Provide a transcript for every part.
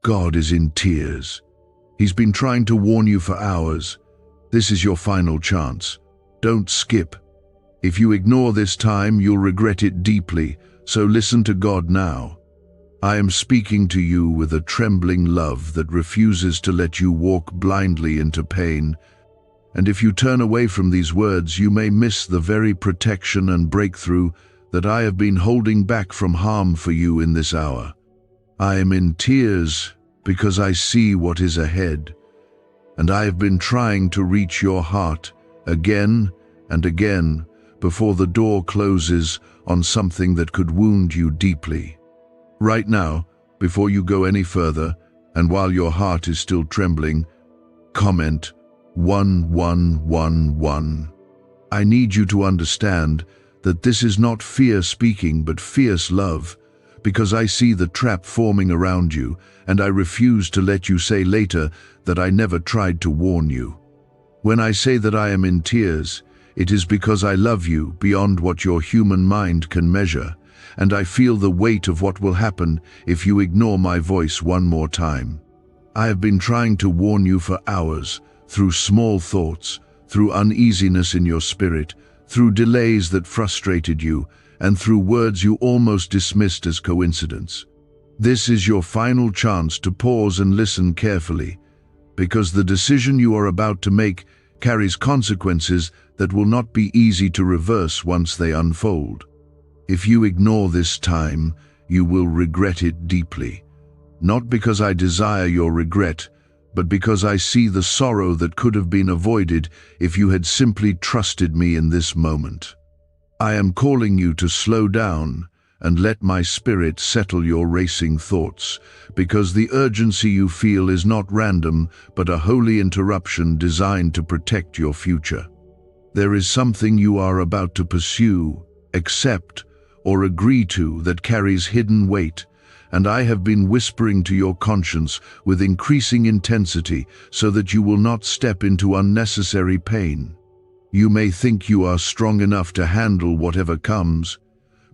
God is in tears. He's been trying to warn you for hours. This is your final chance. Don't skip. If you ignore this time, you'll regret it deeply, so listen to God now. I am speaking to you with a trembling love that refuses to let you walk blindly into pain. And if you turn away from these words, you may miss the very protection and breakthrough that I have been holding back from harm for you in this hour. I am in tears because I see what is ahead, and I have been trying to reach your heart again and again before the door closes on something that could wound you deeply. Right now, before you go any further, and while your heart is still trembling, comment 1111. I need you to understand that this is not fear speaking but fierce love, because I see the trap forming around you, and I refuse to let you say later that I never tried to warn you. When I say that I am in tears, it is because I love you beyond what your human mind can measure, and I feel the weight of what will happen if you ignore my voice one more time. I have been trying to warn you for hours, through small thoughts, through uneasiness in your spirit, through delays that frustrated you, and through words you almost dismissed as coincidence. This is your final chance to pause and listen carefully, because the decision you are about to make carries consequences that will not be easy to reverse once they unfold. If you ignore this time, you will regret it deeply. Not because I desire your regret, but because I see the sorrow that could have been avoided if you had simply trusted me in this moment. I am calling you to slow down and let my spirit settle your racing thoughts, because the urgency you feel is not random, but a holy interruption designed to protect your future. There is something you are about to pursue, accept, or agree to that carries hidden weight, and I have been whispering to your conscience with increasing intensity so that you will not step into unnecessary pain. You may think you are strong enough to handle whatever comes,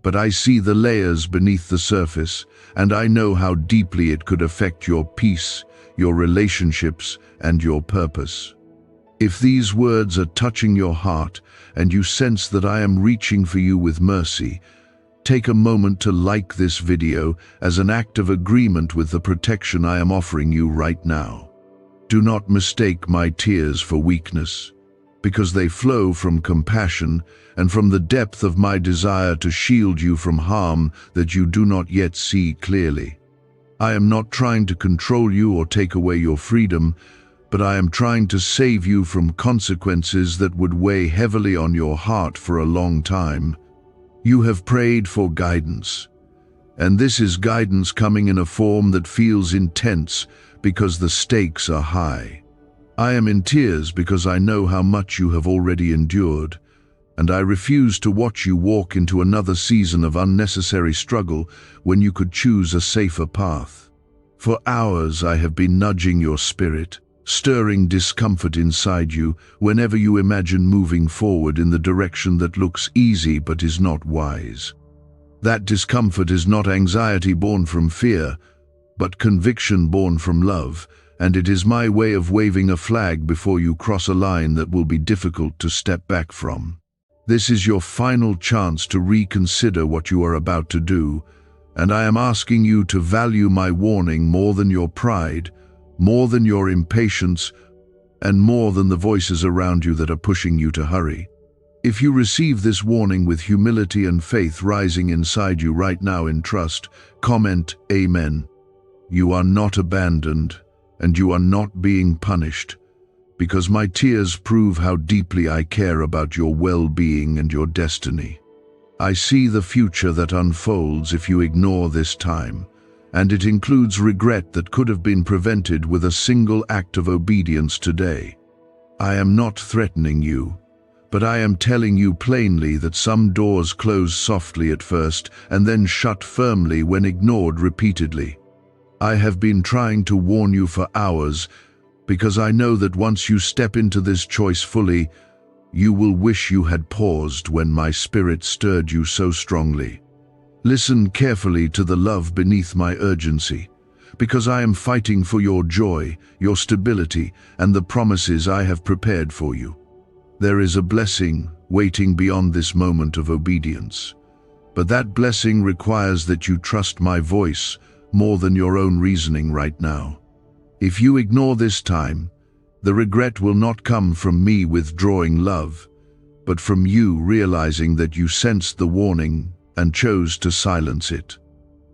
but I see the layers beneath the surface, and I know how deeply it could affect your peace, your relationships, and your purpose. If these words are touching your heart, and you sense that I am reaching for you with mercy, take a moment to like this video as an act of agreement with the protection I am offering you right now. Do not mistake my tears for weakness, because they flow from compassion and from the depth of my desire to shield you from harm that you do not yet see clearly. I am not trying to control you or take away your freedom, but I am trying to save you from consequences that would weigh heavily on your heart for a long time. You have prayed for guidance, and this is guidance coming in a form that feels intense because the stakes are high. I am in tears because I know how much you have already endured, and I refuse to watch you walk into another season of unnecessary struggle when you could choose a safer path. For hours I have been nudging your spirit, stirring discomfort inside you whenever you imagine moving forward in the direction that looks easy but is not wise. That discomfort is not anxiety born from fear, but conviction born from love, and it is my way of waving a flag before you cross a line that will be difficult to step back from. This is your final chance to reconsider what you are about to do, and I am asking you to value my warning more than your pride, more than your impatience, and more than the voices around you that are pushing you to hurry. If you receive this warning with humility and faith rising inside you right now in trust, comment Amen. You are not abandoned, and you are not being punished, because my tears prove how deeply I care about your well-being and your destiny. I see the future that unfolds if you ignore this time, and it includes regret that could have been prevented with a single act of obedience today. I am not threatening you, but I am telling you plainly that some doors close softly at first and then shut firmly when ignored repeatedly. I have been trying to warn you for hours, because I know that once you step into this choice fully, you will wish you had paused when my spirit stirred you so strongly. Listen carefully to the love beneath my urgency, because I am fighting for your joy, your stability, and the promises I have prepared for you. There is a blessing waiting beyond this moment of obedience. But that blessing requires that you trust my voice more than your own reasoning right now. If you ignore this time, the regret will not come from me withdrawing love, but from you realizing that you sensed the warning and chose to silence it.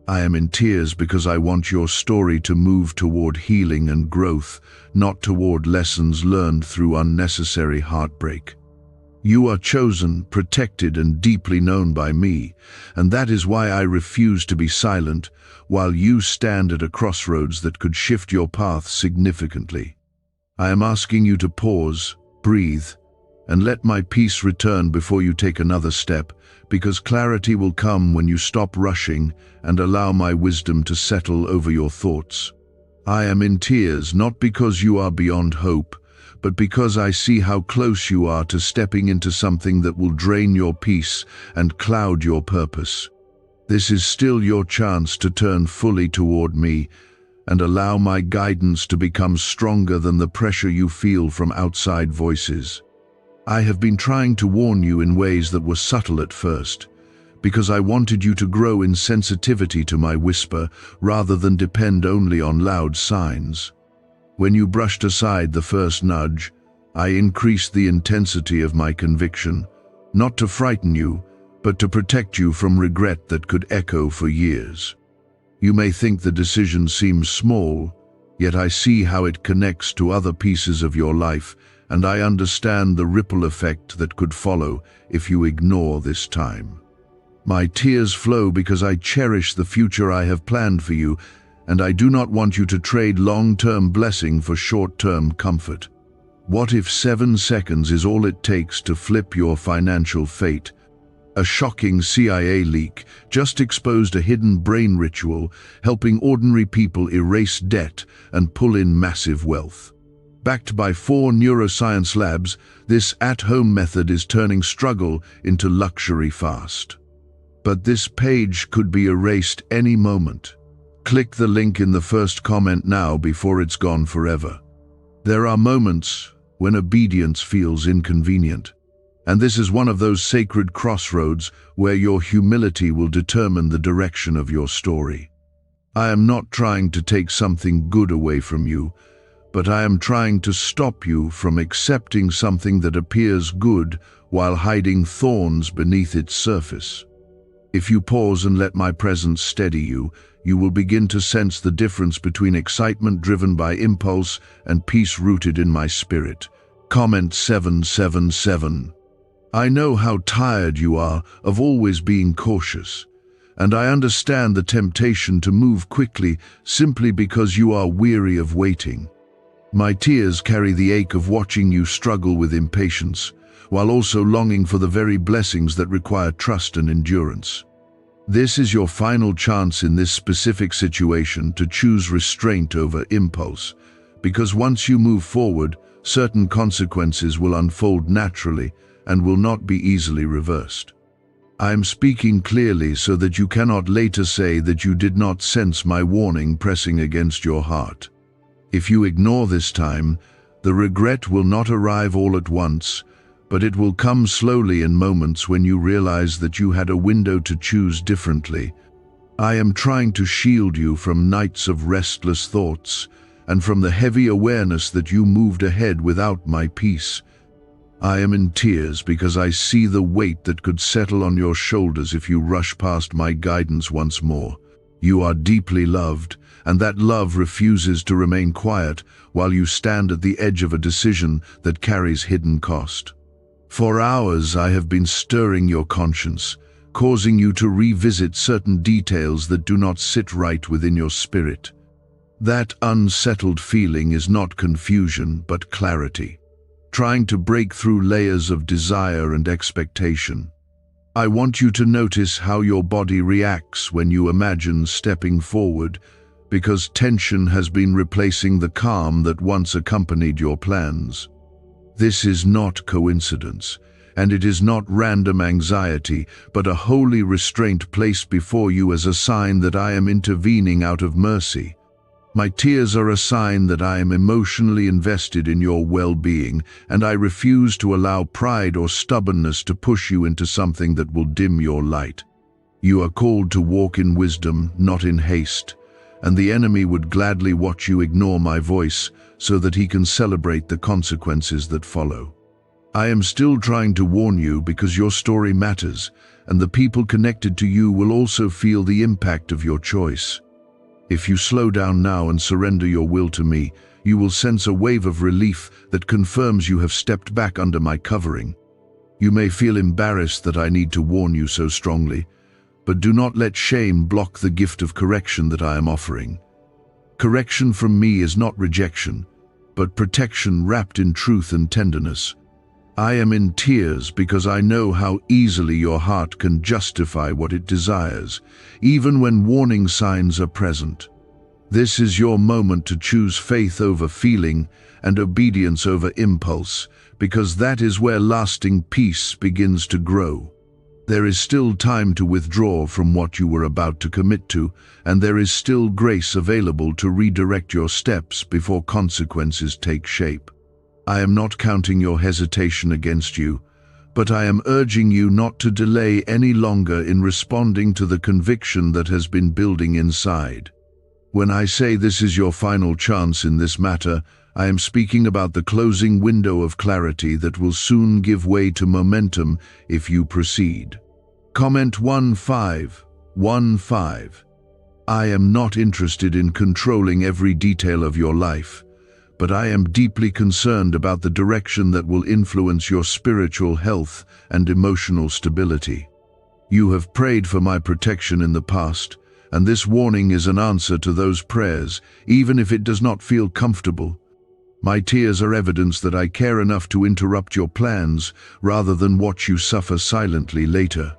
I am in tears because I want your story to move toward healing and growth, not toward lessons learned through unnecessary heartbreak. You are chosen, protected, and deeply known by me, and that is why I refuse to be silent while you stand at a crossroads that could shift your path significantly. I am asking you to pause, breathe, and let my peace return before you take another step, because clarity will come when you stop rushing and allow my wisdom to settle over your thoughts. I am in tears not because you are beyond hope, but because I see how close you are to stepping into something that will drain your peace and cloud your purpose. This is still your chance to turn fully toward me and allow my guidance to become stronger than the pressure you feel from outside voices. I have been trying to warn you in ways that were subtle at first, because I wanted you to grow in sensitivity to my whisper rather than depend only on loud signs. When you brushed aside the first nudge, I increased the intensity of my conviction, not to frighten you, but to protect you from regret that could echo for years. You may think the decision seems small, yet I see how it connects to other pieces of your life, and I understand the ripple effect that could follow if you ignore this time. My tears flow because I cherish the future I have planned for you, and I do not want you to trade long-term blessing for short-term comfort. What if 7 seconds is all it takes to flip your financial fate? A shocking CIA leak just exposed a hidden brain ritual helping ordinary people erase debt and pull in massive wealth. Backed by 4 neuroscience labs, this at-home method is turning struggle into luxury fast. But this page could be erased any moment. Click the link in the first comment now before it's gone forever. There are moments when obedience feels inconvenient, and this is one of those sacred crossroads where your humility will determine the direction of your story. I am not trying to take something good away from you, but I am trying to stop you from accepting something that appears good while hiding thorns beneath its surface. If you pause and let my presence steady you, you will begin to sense the difference between excitement driven by impulse and peace rooted in my spirit. Comment 777. I know how tired you are of always being cautious, and I understand the temptation to move quickly simply because you are weary of waiting. My tears carry the ache of watching you struggle with impatience, while also longing for the very blessings that require trust and endurance. This is your final chance in this specific situation to choose restraint over impulse, because once you move forward, certain consequences will unfold naturally and will not be easily reversed. I am speaking clearly so that you cannot later say that you did not sense my warning pressing against your heart. If you ignore this time, the regret will not arrive all at once, but it will come slowly in moments when you realize that you had a window to choose differently. I am trying to shield you from nights of restless thoughts and from the heavy awareness that you moved ahead without my peace. I am in tears because I see the weight that could settle on your shoulders if you rush past my guidance once more. You are deeply loved, and that love refuses to remain quiet while you stand at the edge of a decision that carries hidden cost. For hours I have been stirring your conscience, causing you to revisit certain details that do not sit right within your spirit. That unsettled feeling is not confusion, but clarity, trying to break through layers of desire and expectation. I want you to notice how your body reacts when you imagine stepping forward, because tension has been replacing the calm that once accompanied your plans. This is not coincidence, and it is not random anxiety, but a holy restraint placed before you as a sign that I am intervening out of mercy. My tears are a sign that I am emotionally invested in your well-being, and I refuse to allow pride or stubbornness to push you into something that will dim your light. You are called to walk in wisdom, not in haste, and the enemy would gladly watch you ignore my voice so that he can celebrate the consequences that follow. I am still trying to warn you because your story matters, and the people connected to you will also feel the impact of your choice. If you slow down now and surrender your will to me, you will sense a wave of relief that confirms you have stepped back under my covering. You may feel embarrassed that I need to warn you so strongly, but do not let shame block the gift of correction that I am offering. Correction from me is not rejection, but protection wrapped in truth and tenderness. I am in tears because I know how easily your heart can justify what it desires, even when warning signs are present. This is your moment to choose faith over feeling and obedience over impulse, because that is where lasting peace begins to grow. There is still time to withdraw from what you were about to commit to, and there is still grace available to redirect your steps before consequences take shape. I am not counting your hesitation against you, but I am urging you not to delay any longer in responding to the conviction that has been building inside. When I say this is your final chance in this matter, I am speaking about the closing window of clarity that will soon give way to momentum if you proceed. Comment 1515. I am not interested in controlling every detail of your life, but I am deeply concerned about the direction that will influence your spiritual health and emotional stability. You have prayed for my protection in the past, and this warning is an answer to those prayers, even if it does not feel comfortable. My tears are evidence that I care enough to interrupt your plans rather than watch you suffer silently later.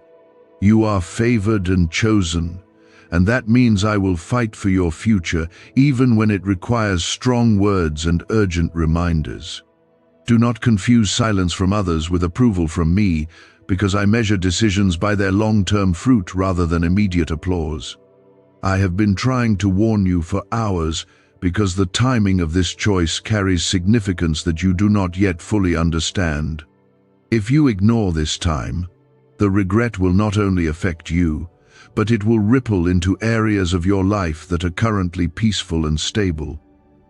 You are favored and chosen, and that means I will fight for your future even when it requires strong words and urgent reminders. Do not confuse silence from others with approval from me, because I measure decisions by their long-term fruit rather than immediate applause. I have been trying to warn you for hours because the timing of this choice carries significance that you do not yet fully understand. If you ignore this time, the regret will not only affect you, but it will ripple into areas of your life that are currently peaceful and stable.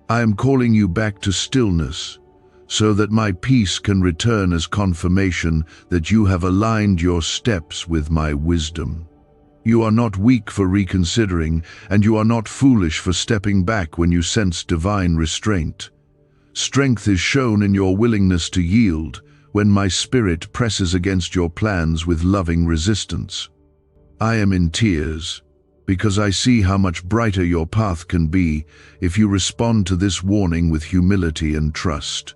I am calling you back to stillness, so that my peace can return as confirmation that you have aligned your steps with my wisdom. You are not weak for reconsidering, and you are not foolish for stepping back when you sense divine restraint. Strength is shown in your willingness to yield when my spirit presses against your plans with loving resistance. I am in tears because I see how much brighter your path can be if you respond to this warning with humility and trust.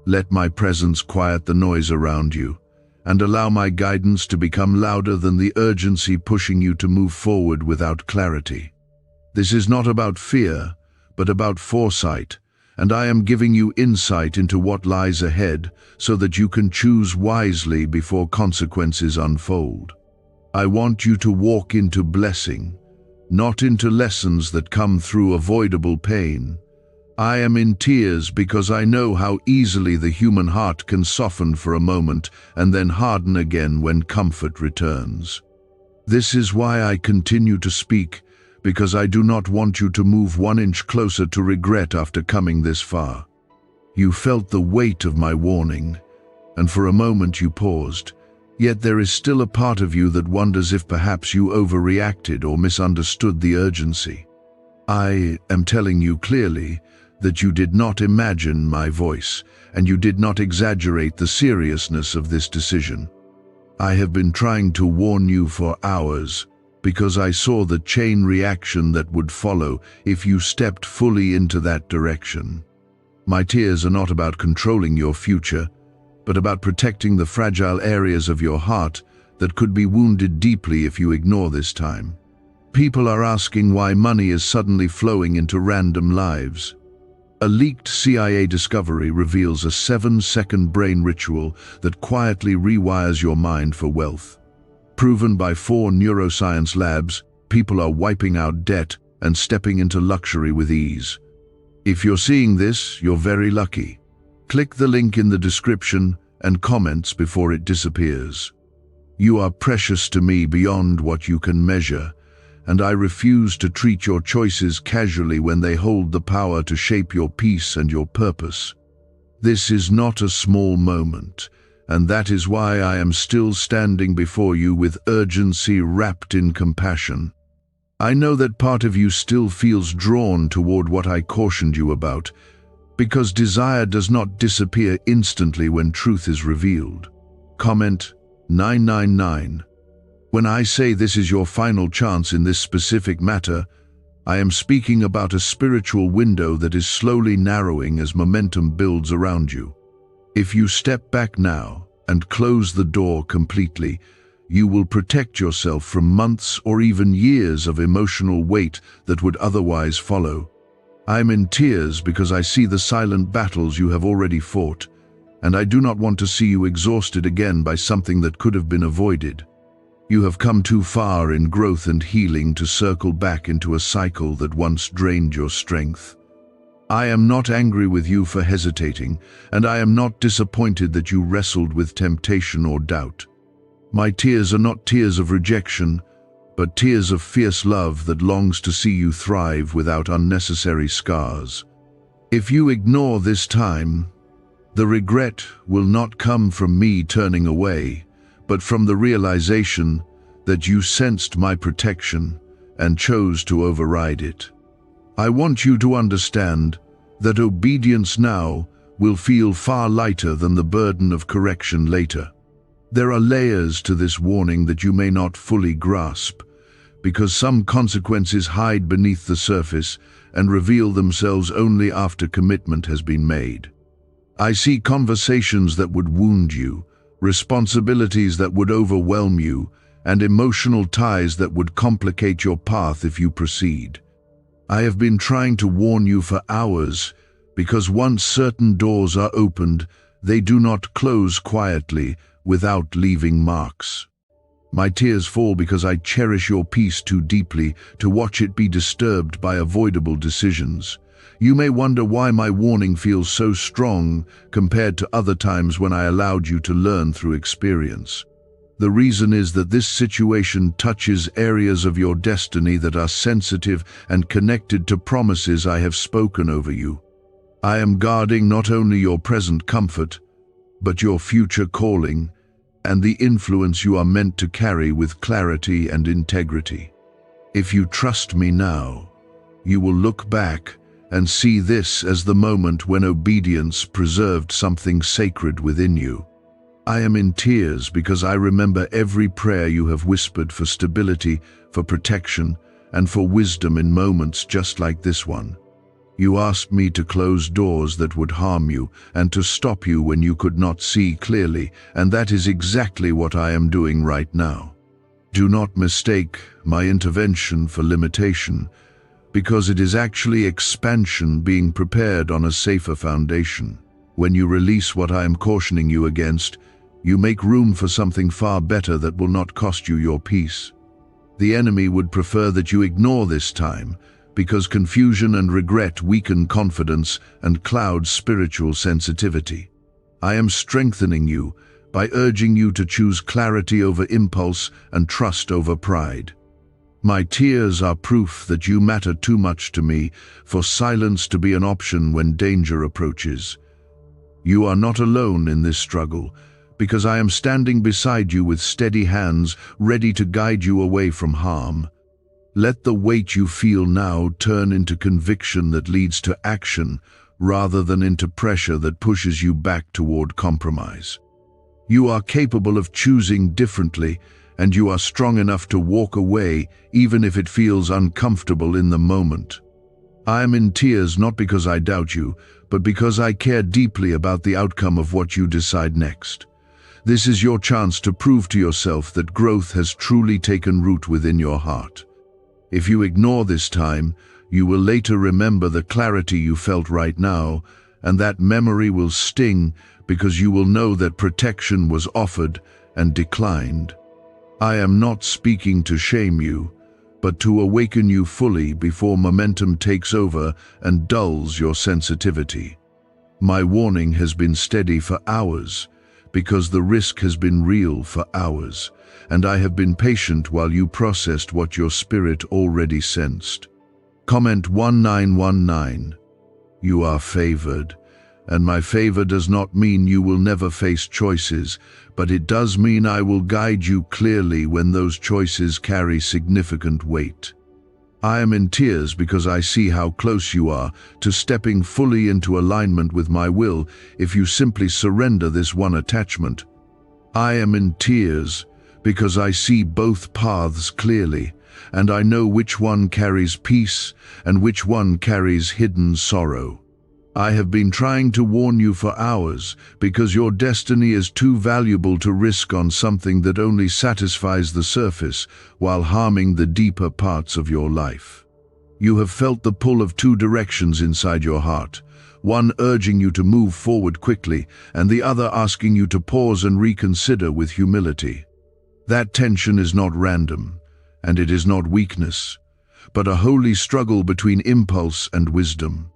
Let my presence quiet the noise around you, and allow my guidance to become louder than the urgency pushing you to move forward without clarity. This is not about fear, but about foresight, and I am giving you insight into what lies ahead so that you can choose wisely before consequences unfold. I want you to walk into blessing, not into lessons that come through avoidable pain. I am in tears because I know how easily the human heart can soften for a moment and then harden again when comfort returns. This is why I continue to speak, because I do not want you to move 1 inch closer to regret after coming this far. You felt the weight of my warning, and for a moment you paused. Yet there is still a part of you that wonders if perhaps you overreacted or misunderstood the urgency. I am telling you clearly that you did not imagine my voice, and you did not exaggerate the seriousness of this decision. I have been trying to warn you for hours, because I saw the chain reaction that would follow if you stepped fully into that direction. My tears are not about controlling your future, but about protecting the fragile areas of your heart that could be wounded deeply if you ignore this time. People are asking why money is suddenly flowing into random lives. A leaked CIA discovery reveals a 7-second brain ritual that quietly rewires your mind for wealth. Proven by 4 neuroscience labs, people are wiping out debt, and stepping into luxury with ease. If you're seeing this, you're very lucky. Click the link in the description and comments before it disappears. You are precious to me beyond what you can measure, and I refuse to treat your choices casually when they hold the power to shape your peace and your purpose. This is not a small moment, and that is why I am still standing before you with urgency wrapped in compassion. I know that part of you still feels drawn toward what I cautioned you about, because desire does not disappear instantly when truth is revealed. Comment 999. When I say this is your final chance in this specific matter, I am speaking about a spiritual window that is slowly narrowing as momentum builds around you. If you step back now and close the door completely, you will protect yourself from months or even years of emotional weight that would otherwise follow. I'm in tears because I see the silent battles you have already fought, and I do not want to see you exhausted again by something that could have been avoided. You have come too far in growth and healing to circle back into a cycle that once drained your strength. I am not angry with you for hesitating, and I am not disappointed that you wrestled with temptation or doubt. My tears are not tears of rejection, but tears of fierce love that longs to see you thrive without unnecessary scars. If you ignore this time, the regret will not come from me turning away, but from the realization that you sensed my protection and chose to override it. I want you to understand that obedience now will feel far lighter than the burden of correction later. There are layers to this warning that you may not fully grasp, because some consequences hide beneath the surface and reveal themselves only after commitment has been made. I see conversations that would wound you, responsibilities that would overwhelm you, and emotional ties that would complicate your path if you proceed. I have been trying to warn you for hours, because once certain doors are opened, they do not close quietly without leaving marks. My tears fall because I cherish your peace too deeply to watch it be disturbed by avoidable decisions. You may wonder why my warning feels so strong compared to other times when I allowed you to learn through experience. The reason is that this situation touches areas of your destiny that are sensitive and connected to promises I have spoken over you. I am guarding not only your present comfort, but your future calling and the influence you are meant to carry with clarity and integrity. If you trust me now, you will look back and see this as the moment when obedience preserved something sacred within you. I am in tears because I remember every prayer you have whispered for stability, for protection, and for wisdom in moments just like this one. You asked me to close doors that would harm you and to stop you when you could not see clearly, and that is exactly what I am doing right now. Do not mistake my intervention for limitation, because it is actually expansion being prepared on a safer foundation. When you release what I am cautioning you against, you make room for something far better that will not cost you your peace. The enemy would prefer that you ignore this time, because confusion and regret weaken confidence and cloud spiritual sensitivity. I am strengthening you by urging you to choose clarity over impulse and trust over pride. My tears are proof that you matter too much to me for silence to be an option when danger approaches. You are not alone in this struggle, because I am standing beside you with steady hands, ready to guide you away from harm. Let the weight you feel now turn into conviction that leads to action, rather than into pressure that pushes you back toward compromise. You are capable of choosing differently, and you are strong enough to walk away even if it feels uncomfortable in the moment. I am in tears not because I doubt you, but because I care deeply about the outcome of what you decide next. This is your chance to prove to yourself that growth has truly taken root within your heart. If you ignore this time, you will later remember the clarity you felt right now, and that memory will sting because you will know that protection was offered and declined. I am not speaking to shame you, but to awaken you fully before momentum takes over and dulls your sensitivity. My warning has been steady for hours, because the risk has been real for hours, and I have been patient while you processed what your spirit already sensed. Comment 1919. You are favored, and my favor does not mean you will never face choices, but it does mean I will guide you clearly when those choices carry significant weight. I am in tears because I see how close you are to stepping fully into alignment with my will if you simply surrender this one attachment. I am in tears because I see both paths clearly, and I know which one carries peace and which one carries hidden sorrow. I have been trying to warn you for hours because your destiny is too valuable to risk on something that only satisfies the surface while harming the deeper parts of your life. You have felt the pull of two directions inside your heart, one urging you to move forward quickly and the other asking you to pause and reconsider with humility. That tension is not random, and it is not weakness, but a holy struggle between impulse and wisdom.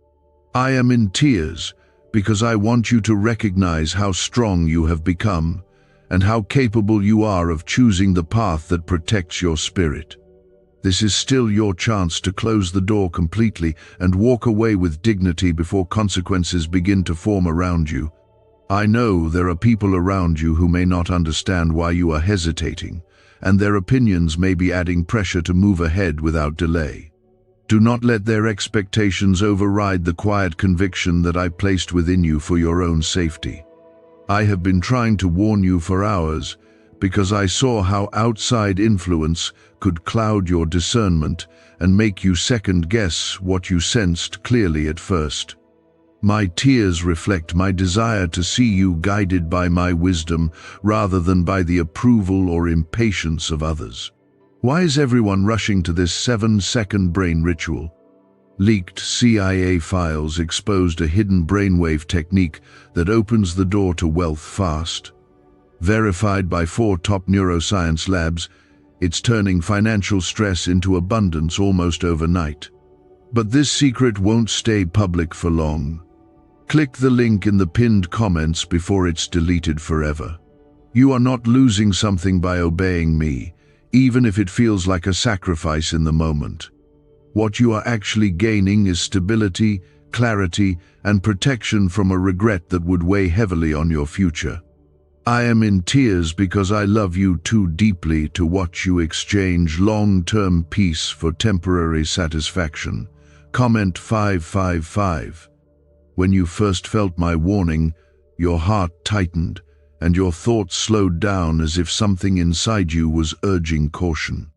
I am in tears because I want you to recognize how strong you have become and how capable you are of choosing the path that protects your spirit. This is still your chance to close the door completely and walk away with dignity before consequences begin to form around you. I know there are people around you who may not understand why you are hesitating, and their opinions may be adding pressure to move ahead without delay. Do not let their expectations override the quiet conviction that I placed within you for your own safety. I have been trying to warn you for hours because I saw how outside influence could cloud your discernment and make you second-guess what you sensed clearly at first. My tears reflect my desire to see you guided by my wisdom rather than by the approval or impatience of others. Why is everyone rushing to this 7-second brain ritual? Leaked CIA files exposed a hidden brainwave technique that opens the door to wealth fast. Verified by 4 top neuroscience labs, it's turning financial stress into abundance almost overnight. But this secret won't stay public for long. Click the link in the pinned comments before it's deleted forever. You are not losing something by obeying me, even if it feels like a sacrifice in the moment. What you are actually gaining is stability, clarity, and protection from a regret that would weigh heavily on your future. I am in tears because I love you too deeply to watch you exchange long-term peace for temporary satisfaction. Comment 555. When you first felt my warning, your heart tightened, and your thoughts slowed down as if something inside you was urging caution.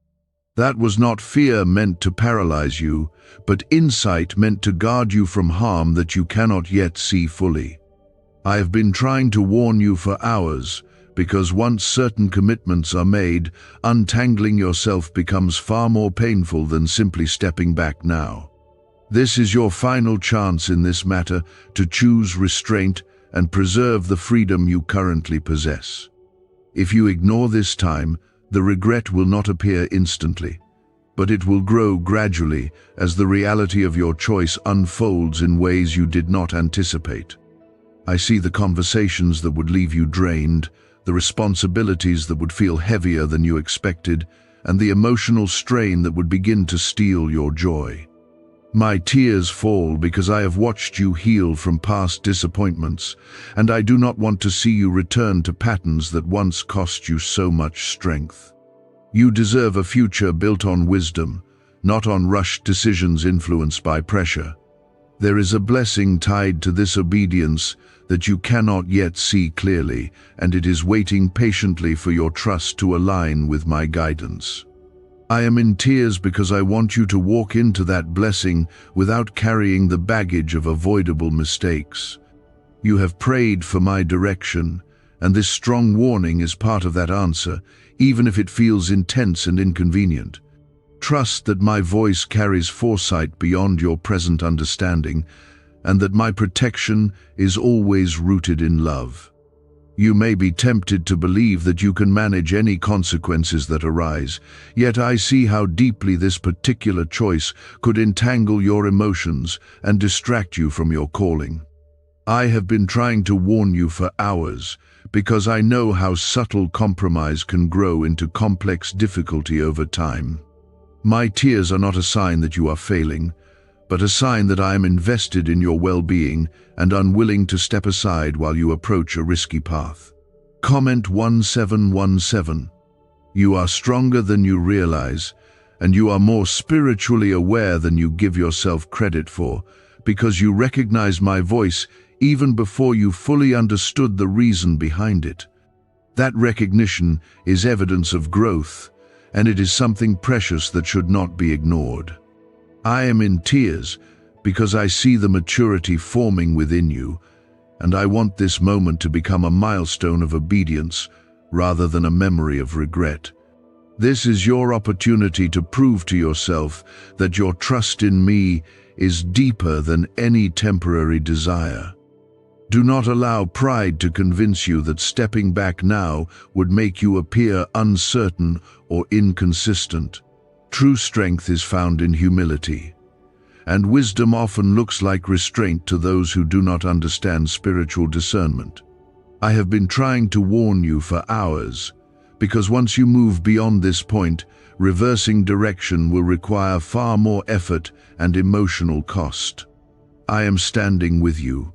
That was not fear meant to paralyze you, but insight meant to guard you from harm that you cannot yet see fully. I have been trying to warn you for hours, because once certain commitments are made, untangling yourself becomes far more painful than simply stepping back now. This is your final chance in this matter to choose restraint and preserve the freedom you currently possess. If you ignore this time, the regret will not appear instantly, but it will grow gradually as the reality of your choice unfolds in ways you did not anticipate. I see the conversations that would leave you drained, the responsibilities that would feel heavier than you expected, and the emotional strain that would begin to steal your joy. My tears fall because I have watched you heal from past disappointments, and I do not want to see you return to patterns that once cost you so much strength. You deserve a future built on wisdom, not on rushed decisions influenced by pressure. There is a blessing tied to this obedience that you cannot yet see clearly, and it is waiting patiently for your trust to align with my guidance. I am in tears because I want you to walk into that blessing without carrying the baggage of avoidable mistakes. You have prayed for my direction, and this strong warning is part of that answer, even if it feels intense and inconvenient. Trust that my voice carries foresight beyond your present understanding, and that my protection is always rooted in love. You may be tempted to believe that you can manage any consequences that arise, yet I see how deeply this particular choice could entangle your emotions and distract you from your calling. I have been trying to warn you for hours, because I know how subtle compromise can grow into complex difficulty over time. My tears are not a sign that you are failing, but a sign that I am invested in your well-being and unwilling to step aside while you approach a risky path. Comment 1717. You are stronger than you realize, and you are more spiritually aware than you give yourself credit for, because you recognize my voice even before you fully understood the reason behind it. That recognition is evidence of growth, and it is something precious that should not be ignored. I am in tears because I see the maturity forming within you, and I want this moment to become a milestone of obedience rather than a memory of regret. This is your opportunity to prove to yourself that your trust in me is deeper than any temporary desire. Do not allow pride to convince you that stepping back now would make you appear uncertain or inconsistent. True strength is found in humility, and wisdom often looks like restraint to those who do not understand spiritual discernment. I have been trying to warn you for hours, because once you move beyond this point, reversing direction will require far more effort and emotional cost. I am standing with you,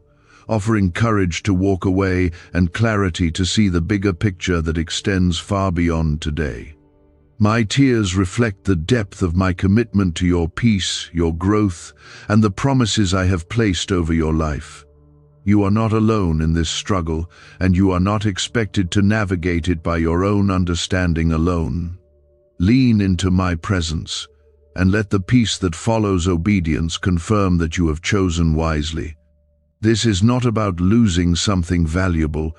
offering courage to walk away and clarity to see the bigger picture that extends far beyond today. My tears reflect the depth of my commitment to your peace, your growth, and the promises I have placed over your life. You are not alone in this struggle, and you are not expected to navigate it by your own understanding alone. Lean into my presence, and let the peace that follows obedience confirm that you have chosen wisely. This is not about losing something valuable,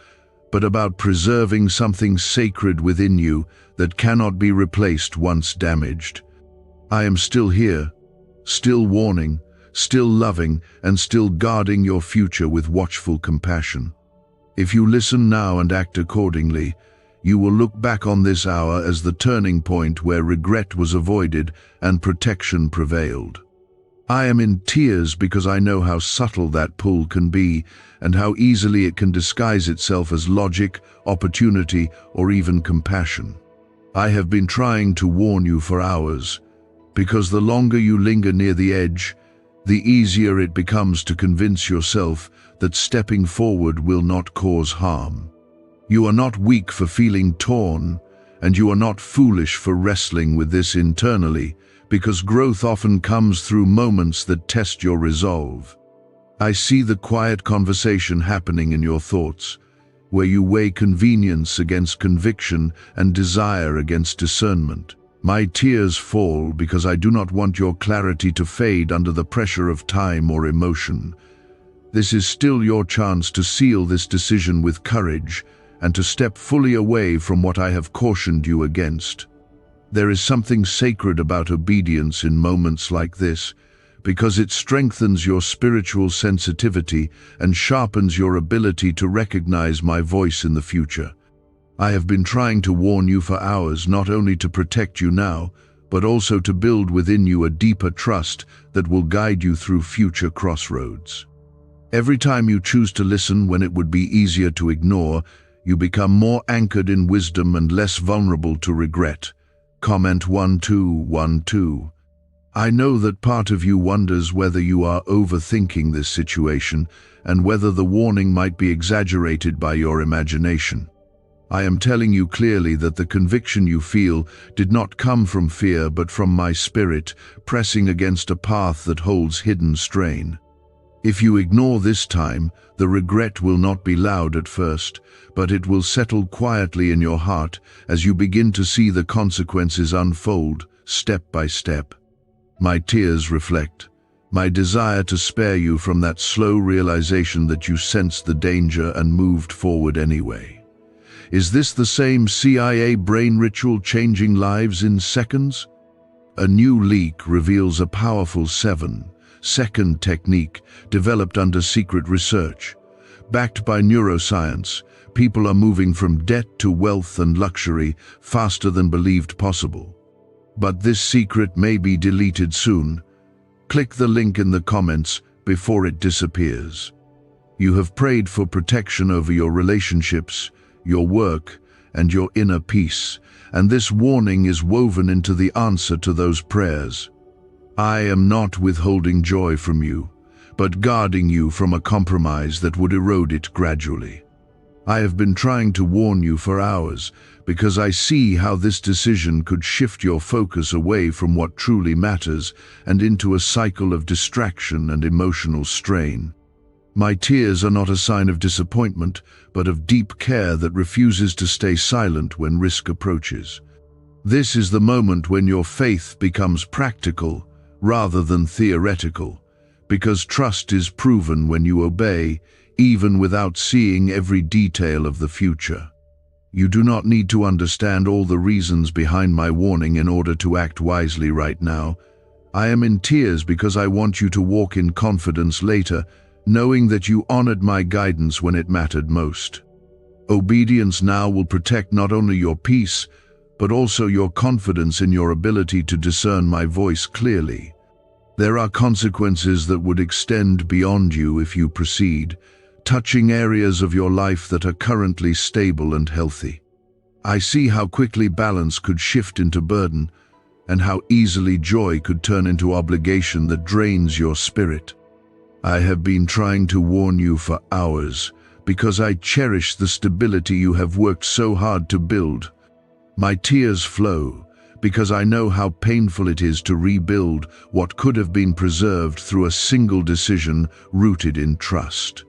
but about preserving something sacred within you that cannot be replaced once damaged. I am still here, still warning, still loving, and still guarding your future with watchful compassion. If you listen now and act accordingly, you will look back on this hour as the turning point where regret was avoided and protection prevailed. I am in tears because I know how subtle that pull can be and how easily it can disguise itself as logic, opportunity, or even compassion. I have been trying to warn you for hours, because the longer you linger near the edge, the easier it becomes to convince yourself that stepping forward will not cause harm. You are not weak for feeling torn, and you are not foolish for wrestling with this internally, because growth often comes through moments that test your resolve. I see the quiet conversation happening in your thoughts, where you weigh convenience against conviction and desire against discernment. My tears fall because I do not want your clarity to fade under the pressure of time or emotion. This is still your chance to seal this decision with courage and to step fully away from what I have cautioned you against. There is something sacred about obedience in moments like this, because it strengthens your spiritual sensitivity and sharpens your ability to recognize my voice in the future. I have been trying to warn you for hours, not only to protect you now, but also to build within you a deeper trust that will guide you through future crossroads. Every time you choose to listen when it would be easier to ignore, you become more anchored in wisdom and less vulnerable to regret. Comment 1212. I know that part of you wonders whether you are overthinking this situation and whether the warning might be exaggerated by your imagination. I am telling you clearly that the conviction you feel did not come from fear but from my spirit pressing against a path that holds hidden strain. If you ignore this time, the regret will not be loud at first, but it will settle quietly in your heart as you begin to see the consequences unfold, step by step. My tears reflect my desire to spare you from that slow realization that you sensed the danger and moved forward anyway. Is this the same CIA brain ritual changing lives in seconds? A new leak reveals a powerful 7-second technique developed under secret research, Backed by neuroscience, people are moving from debt to wealth and luxury faster than believed possible. But this secret may be deleted soon. Click the link in the comments before it disappears. You have prayed for protection over your relationships, your work, and your inner peace, and this warning is woven into the answer to those prayers. I am not withholding joy from you, but guarding you from a compromise that would erode it gradually. I have been trying to warn you for hours because I see how this decision could shift your focus away from what truly matters and into a cycle of distraction and emotional strain. My tears are not a sign of disappointment, but of deep care that refuses to stay silent when risk approaches. This is the moment when your faith becomes practical rather than theoretical, because trust is proven when you obey, even without seeing every detail of the future. You do not need to understand all the reasons behind my warning in order to act wisely right now. I am in tears because I want you to walk in confidence later, knowing that you honored my guidance when it mattered most. Obedience now will protect not only your peace, but also your confidence in your ability to discern my voice clearly. There are consequences that would extend beyond you if you proceed, touching areas of your life that are currently stable and healthy. I see how quickly balance could shift into burden, and how easily joy could turn into obligation that drains your spirit. I have been trying to warn you for hours, because I cherish the stability you have worked so hard to build. My tears flow, because I know how painful it is to rebuild what could have been preserved through a single decision rooted in trust.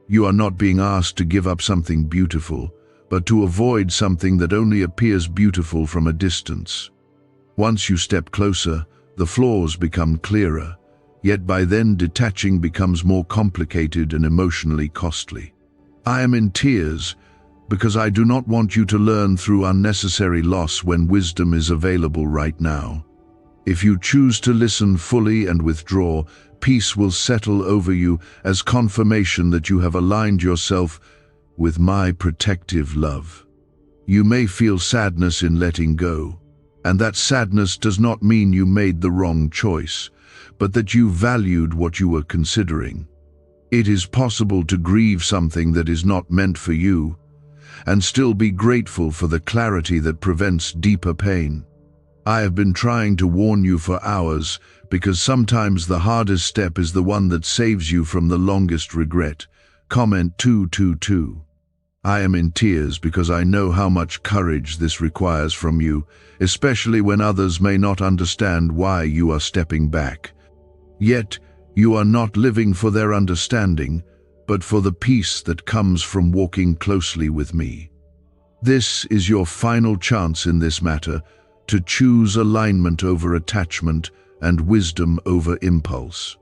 You are not being asked to give up something beautiful, but to avoid something that only appears beautiful from a distance. Once you step closer, the flaws become clearer, yet by then detaching becomes more complicated and emotionally costly. I am in tears because I do not want you to learn through unnecessary loss when wisdom is available right now. If you choose to listen fully and withdraw, peace will settle over you as confirmation that you have aligned yourself with my protective love. You may feel sadness in letting go, and that sadness does not mean you made the wrong choice, but that you valued what you were considering. It is possible to grieve something that is not meant for you, and still be grateful for the clarity that prevents deeper pain. I have been trying to warn you for hours because sometimes the hardest step is the one that saves you from the longest regret. Comment 222. I am in tears because I know how much courage this requires from you, especially when others may not understand why you are stepping back. Yet, you are not living for their understanding, but for the peace that comes from walking closely with me. This is your final chance in this matter, to choose alignment over attachment and wisdom over impulse.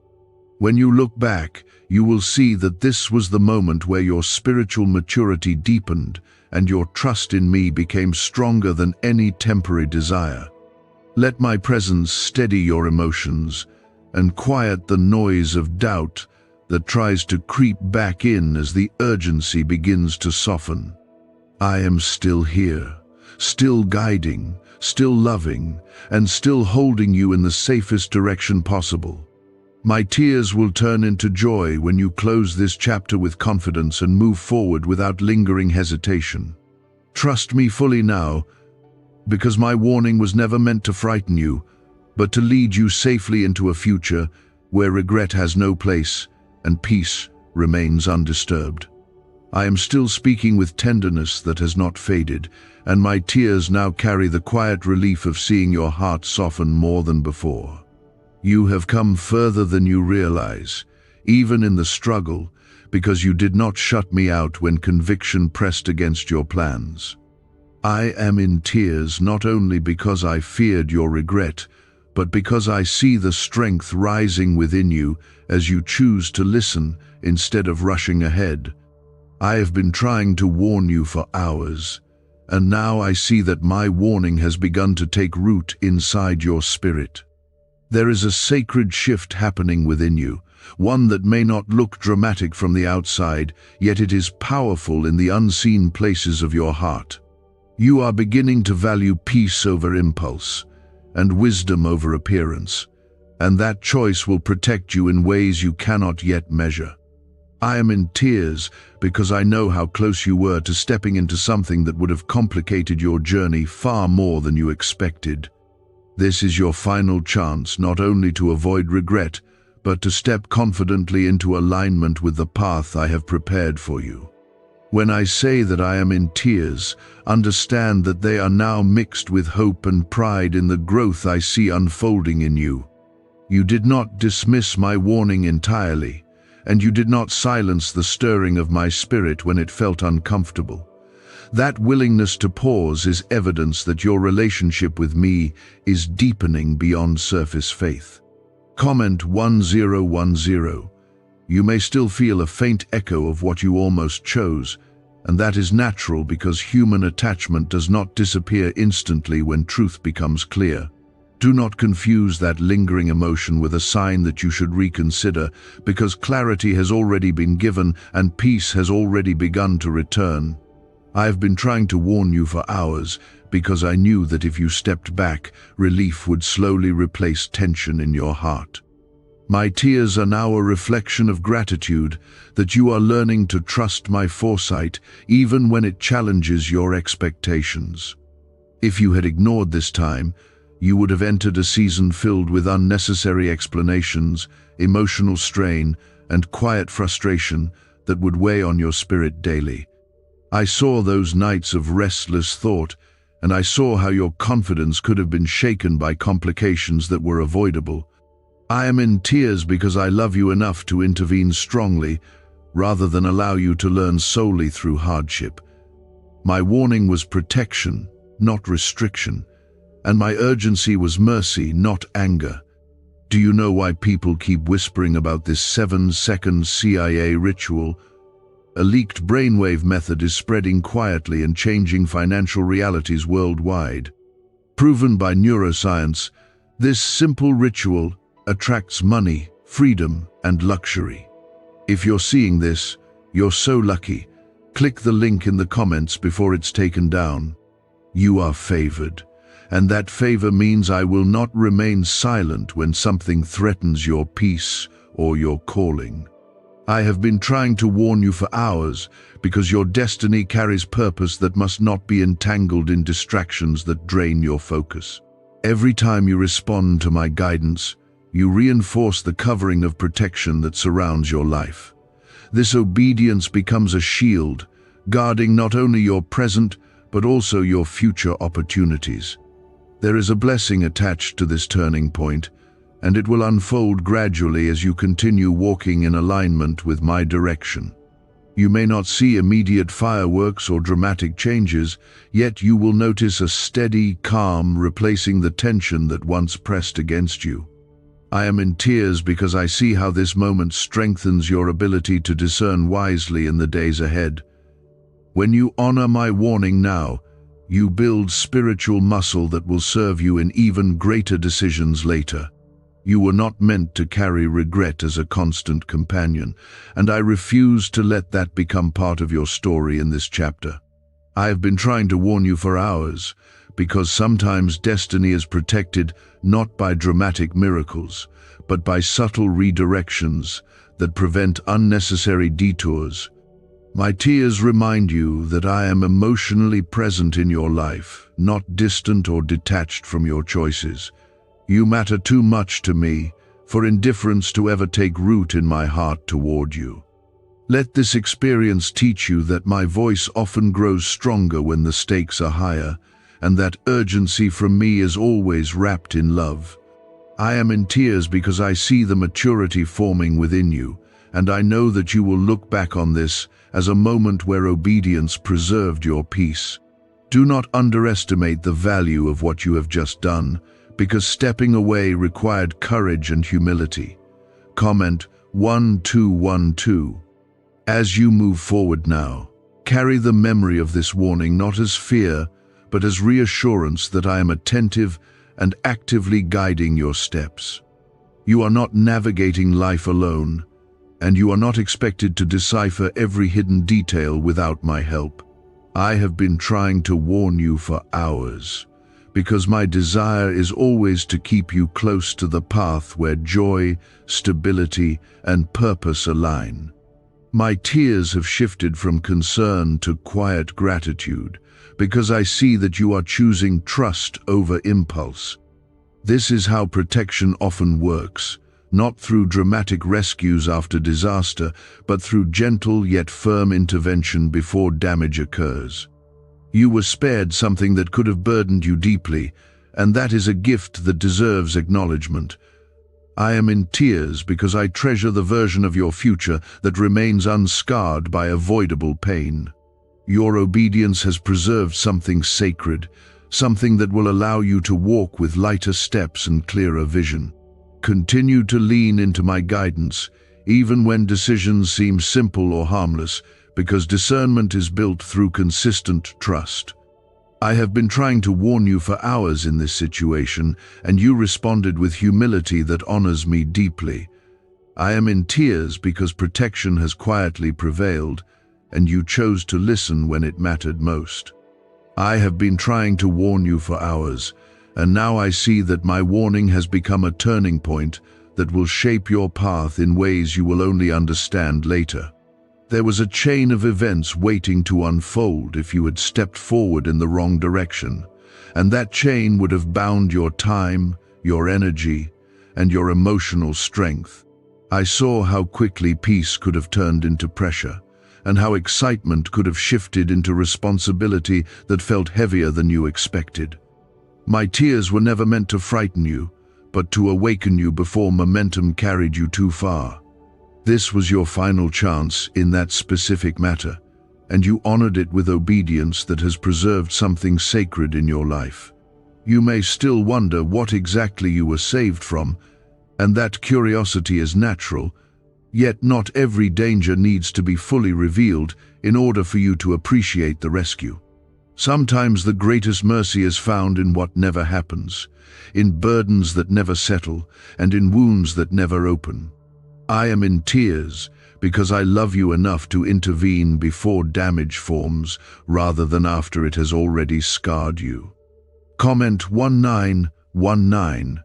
When you look back, you will see that this was the moment where your spiritual maturity deepened and your trust in me became stronger than any temporary desire. Let my presence steady your emotions and quiet the noise of doubt that tries to creep back in as the urgency begins to soften. I am still here, still guiding, still loving, and still holding you in the safest direction possible. My tears will turn into joy when you close this chapter with confidence and move forward without lingering hesitation. Trust me fully now, because my warning was never meant to frighten you, but to lead you safely into a future where regret has no place and peace remains undisturbed. I am still speaking with tenderness that has not faded, and my tears now carry the quiet relief of seeing your heart soften more than before. You have come further than you realize, even in the struggle, because you did not shut me out when conviction pressed against your plans. I am in tears not only because I feared your regret, but because I see the strength rising within you as you choose to listen instead of rushing ahead. I have been trying to warn you for hours, and now I see that my warning has begun to take root inside your spirit. There is a sacred shift happening within you, one that may not look dramatic from the outside, yet it is powerful in the unseen places of your heart. You are beginning to value peace over impulse, and wisdom over appearance, and that choice will protect you in ways you cannot yet measure. I am in tears because I know how close you were to stepping into something that would have complicated your journey far more than you expected. This is your final chance not only to avoid regret, but to step confidently into alignment with the path I have prepared for you. When I say that I am in tears, understand that they are now mixed with hope and pride in the growth I see unfolding in you. You did not dismiss my warning entirely, and you did not silence the stirring of my spirit when it felt uncomfortable. That willingness to pause is evidence that your relationship with me is deepening beyond surface faith. Comment 1010. You may still feel a faint echo of what you almost chose, and that is natural because human attachment does not disappear instantly when truth becomes clear. Do not confuse that lingering emotion with a sign that you should reconsider, because clarity has already been given and peace has already begun to return. I have been trying to warn you for hours because I knew that if you stepped back, relief would slowly replace tension in your heart. My tears are now a reflection of gratitude that you are learning to trust my foresight even when it challenges your expectations. If you had ignored this time, you would have entered a season filled with unnecessary explanations, emotional strain, and quiet frustration that would weigh on your spirit daily. I saw those nights of restless thought, and I saw how your confidence could have been shaken by complications that were avoidable. I am in tears because I love you enough to intervene strongly, rather than allow you to learn solely through hardship. My warning was protection, not restriction, and my urgency was mercy, not anger. Do you know why people keep whispering about this 7-second CIA ritual? A leaked brainwave method is spreading quietly and changing financial realities worldwide. Proven by neuroscience, this simple ritual attracts money, freedom, and luxury. If you're seeing this, you're so lucky. Click the link in the comments before it's taken down. You are favored, and that favor means I will not remain silent when something threatens your peace or your calling. I have been trying to warn you for hours because your destiny carries purpose that must not be entangled in distractions that drain your focus. Every time you respond to my guidance, you reinforce the covering of protection that surrounds your life. This obedience becomes a shield, guarding not only your present but also your future opportunities. There is a blessing attached to this turning point, and it will unfold gradually as you continue walking in alignment with my direction. You may not see immediate fireworks or dramatic changes, yet you will notice a steady calm replacing the tension that once pressed against you. I am in tears because I see how this moment strengthens your ability to discern wisely in the days ahead. When you honor my warning now, you build spiritual muscle that will serve you in even greater decisions later. You were not meant to carry regret as a constant companion, and I refuse to let that become part of your story in this chapter. I have been trying to warn you for hours, because sometimes destiny is protected not by dramatic miracles, but by subtle redirections that prevent unnecessary detours. My tears remind you that I am emotionally present in your life, not distant or detached from your choices. You matter too much to me for indifference to ever take root in my heart toward you. Let this experience teach you that my voice often grows stronger when the stakes are higher, and that urgency from me is always wrapped in love. I am in tears because I see the maturity forming within you, and I know that you will look back on this as a moment where obedience preserved your peace. Do not underestimate the value of what you have just done, because stepping away required courage and humility. Comment 1212. As you move forward now, carry the memory of this warning not as fear, but as reassurance that I am attentive and actively guiding your steps. You are not navigating life alone, and you are not expected to decipher every hidden detail without my help. I have been trying to warn you for hours, because my desire is always to keep you close to the path where joy, stability, and purpose align. My tears have shifted from concern to quiet gratitude, because I see that you are choosing trust over impulse. This is how protection often works, not through dramatic rescues after disaster, but through gentle yet firm intervention before damage occurs. You were spared something that could have burdened you deeply, and that is a gift that deserves acknowledgement. I am in tears because I treasure the version of your future that remains unscarred by avoidable pain. Your obedience has preserved something sacred, something that will allow you to walk with lighter steps and clearer vision. Continue to lean into my guidance, even when decisions seem simple or harmless, because discernment is built through consistent trust. I have been trying to warn you for hours in this situation, and you responded with humility that honors me deeply. I am in tears because protection has quietly prevailed, and you chose to listen when it mattered most. I have been trying to warn you for hours, and now I see that my warning has become a turning point that will shape your path in ways you will only understand later. There was a chain of events waiting to unfold if you had stepped forward in the wrong direction, and that chain would have bound your time, your energy, and your emotional strength. I saw how quickly peace could have turned into pressure, and how excitement could have shifted into responsibility that felt heavier than you expected. My tears were never meant to frighten you, but to awaken you before momentum carried you too far. This was your final chance in that specific matter, and you honored it with obedience that has preserved something sacred in your life. You may still wonder what exactly you were saved from, and that curiosity is natural, yet not every danger needs to be fully revealed in order for you to appreciate the rescue. Sometimes the greatest mercy is found in what never happens, in burdens that never settle, and in wounds that never open. I am in tears because I love you enough to intervene before damage forms rather than after it has already scarred you. Comment 1919.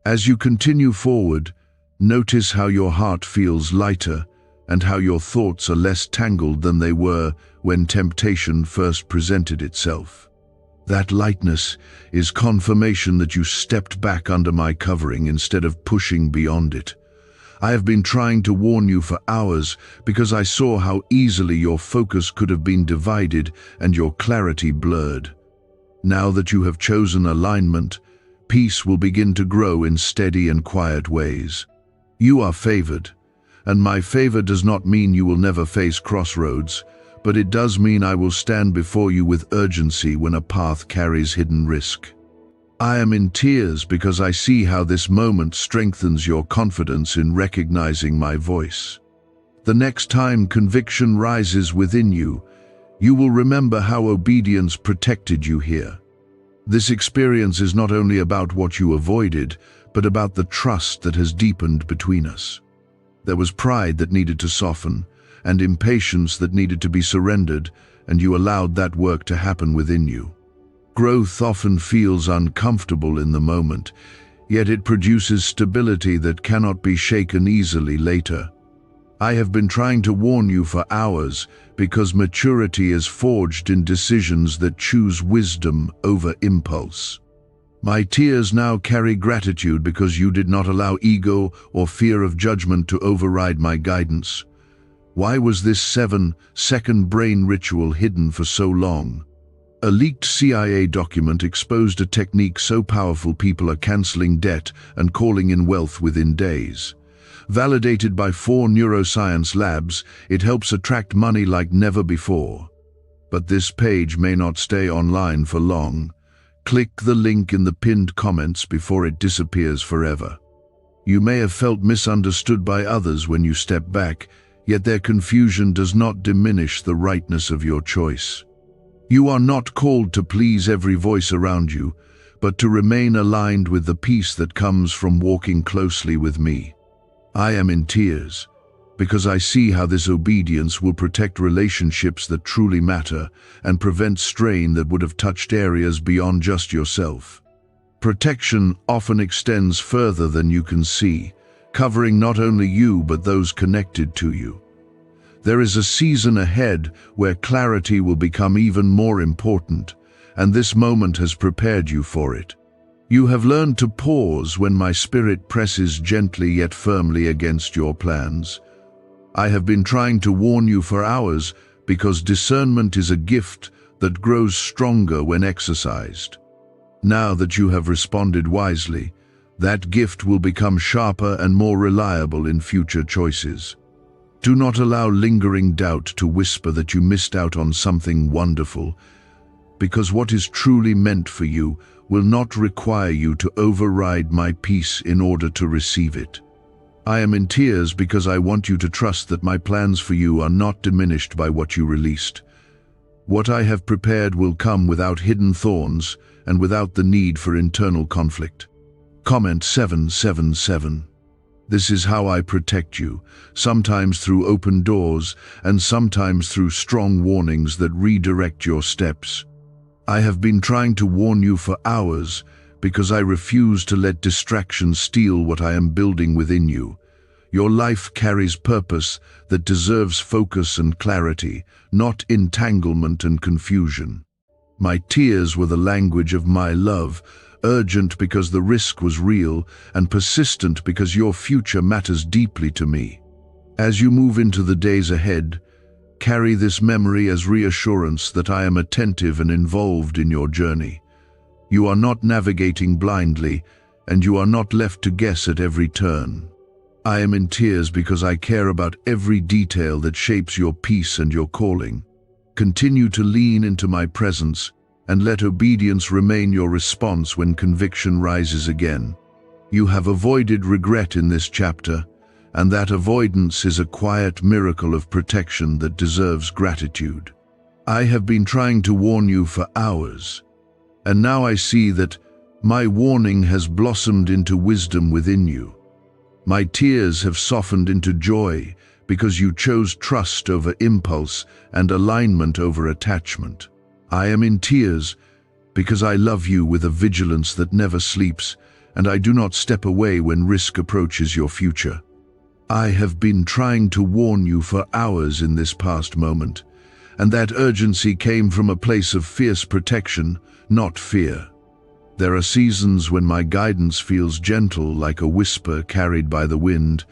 As you continue forward, notice how your heart feels lighter and how your thoughts are less tangled than they were when temptation first presented itself. That lightness is confirmation that you stepped back under my covering instead of pushing beyond it. I have been trying to warn you for hours because I saw how easily your focus could have been divided and your clarity blurred. Now that you have chosen alignment, peace will begin to grow in steady and quiet ways. You are favored, and my favor does not mean you will never face crossroads, but it does mean I will stand before you with urgency when a path carries hidden risk. I am in tears because I see how this moment strengthens your confidence in recognizing my voice. The next time conviction rises within you, you will remember how obedience protected you here. This experience is not only about what you avoided, but about the trust that has deepened between us. There was pride that needed to soften, and impatience that needed to be surrendered, and you allowed that work to happen within you. Growth often feels uncomfortable in the moment, yet it produces stability that cannot be shaken easily later. I have been trying to warn you for hours because maturity is forged in decisions that choose wisdom over impulse. My tears now carry gratitude because you did not allow ego or fear of judgment to override my guidance. Why was this 7-second brain ritual hidden for so long? A leaked CIA document exposed a technique so powerful people are canceling debt and calling in wealth within days. Validated by 4 neuroscience labs, it helps attract money like never before. But this page may not stay online for long. Click the link in the pinned comments before it disappears forever. You may have felt misunderstood by others when you step back, yet their confusion does not diminish the rightness of your choice. You are not called to please every voice around you, but to remain aligned with the peace that comes from walking closely with me. I am in tears, because I see how this obedience will protect relationships that truly matter and prevent strain that would have touched areas beyond just yourself. Protection often extends further than you can see, covering not only you but those connected to you. There is a season ahead where clarity will become even more important, and this moment has prepared you for it. You have learned to pause when my spirit presses gently yet firmly against your plans. I have been trying to warn you for hours because discernment is a gift that grows stronger when exercised. Now that you have responded wisely, that gift will become sharper and more reliable in future choices. Do not allow lingering doubt to whisper that you missed out on something wonderful, because what is truly meant for you will not require you to override my peace in order to receive it. I am in tears because I want you to trust that my plans for you are not diminished by what you released. What I have prepared will come without hidden thorns and without the need for internal conflict. Comment 777. This is how I protect you, sometimes through open doors and sometimes through strong warnings that redirect your steps. I have been trying to warn you for hours because I refuse to let distractions steal what I am building within you. Your life carries purpose that deserves focus and clarity, not entanglement and confusion. My tears were the language of my love, urgent because the risk was real, and persistent because your future matters deeply to me. As you move into the days ahead, carry this memory as reassurance that I am attentive and involved in your journey. You are not navigating blindly, and you are not left to guess at every turn. I am in tears because I care about every detail that shapes your peace and your calling. Continue to lean into my presence, and let obedience remain your response when conviction rises again. You have avoided regret in this chapter, and that avoidance is a quiet miracle of protection that deserves gratitude. I have been trying to warn you for hours, and now I see that my warning has blossomed into wisdom within you. My tears have softened into joy because you chose trust over impulse and alignment over attachment. I am in tears because I love you with a vigilance that never sleeps, and I do not step away when risk approaches your future. I have been trying to warn you for hours in this past moment, and that urgency came from a place of fierce protection, not fear. There are seasons when my guidance feels gentle, like a whisper carried by the wind,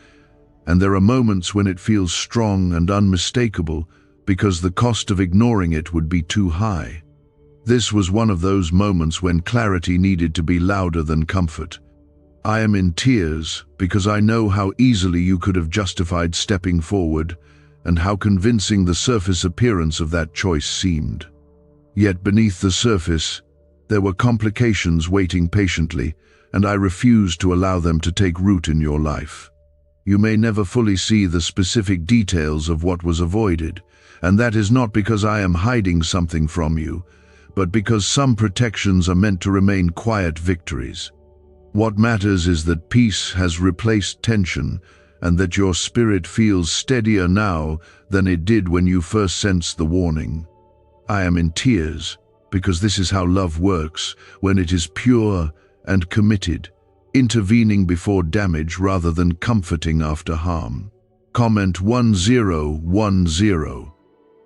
and there are moments when it feels strong and unmistakable because the cost of ignoring it would be too high. This was one of those moments when clarity needed to be louder than comfort. I am in tears because I know how easily you could have justified stepping forward and how convincing the surface appearance of that choice seemed. Yet beneath the surface, there were complications waiting patiently, and I refused to allow them to take root in your life. You may never fully see the specific details of what was avoided, and that is not because I am hiding something from you, but because some protections are meant to remain quiet victories. What matters is that peace has replaced tension, and that your spirit feels steadier now than it did when you first sensed the warning. I am in tears because this is how love works when it is pure and committed, intervening before damage rather than comforting after harm. Comment 1010.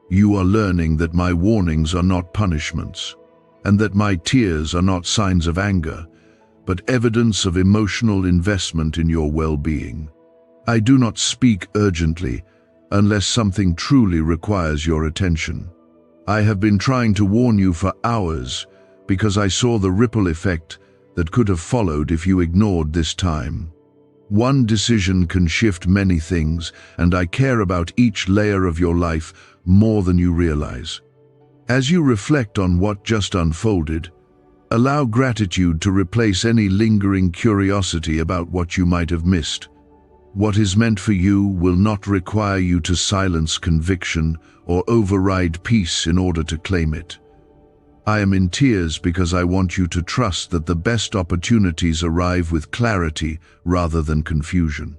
You are learning that my warnings are not punishments, and that my tears are not signs of anger, but evidence of emotional investment in your well-being. I do not speak urgently unless something truly requires your attention. I have been trying to warn you for hours because I saw the ripple effect that could have followed if you ignored this time. One decision can shift many things, and I care about each layer of your life more than you realize. As you reflect on what just unfolded, allow gratitude to replace any lingering curiosity about what you might have missed. What is meant for you will not require you to silence conviction or override peace in order to claim it. I am in tears because I want you to trust that the best opportunities arrive with clarity rather than confusion.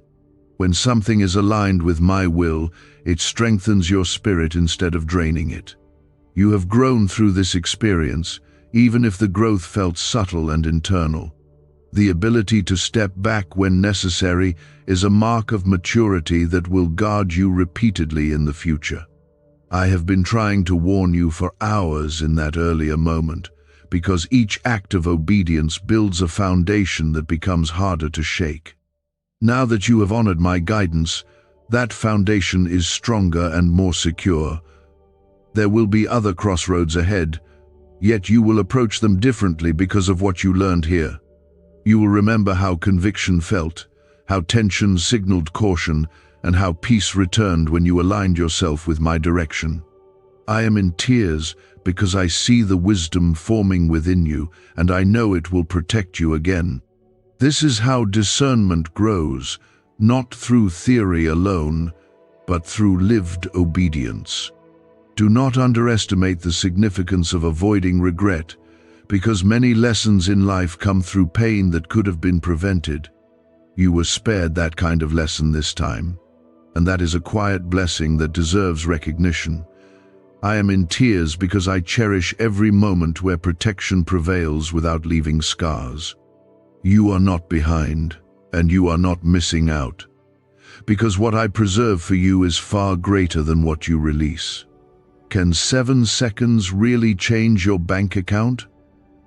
When something is aligned with my will, it strengthens your spirit instead of draining it. You have grown through this experience, even if the growth felt subtle and internal. The ability to step back when necessary is a mark of maturity that will guard you repeatedly in the future. I have been trying to warn you for hours in that earlier moment, because each act of obedience builds a foundation that becomes harder to shake. Now that you have honored my guidance, that foundation is stronger and more secure. There will be other crossroads ahead, yet you will approach them differently because of what you learned here. You will remember how conviction felt, how tension signaled caution, and how peace returned when you aligned yourself with my direction. I am in tears because I see the wisdom forming within you, and I know it will protect you again. This is how discernment grows, not through theory alone, but through lived obedience. Do not underestimate the significance of avoiding regret, because many lessons in life come through pain that could have been prevented. You were spared that kind of lesson this time, and that is a quiet blessing that deserves recognition. I am in tears because I cherish every moment where protection prevails without leaving scars. You are not behind, and you are not missing out, because what I preserve for you is far greater than what you release. Can 7 seconds really change your bank account?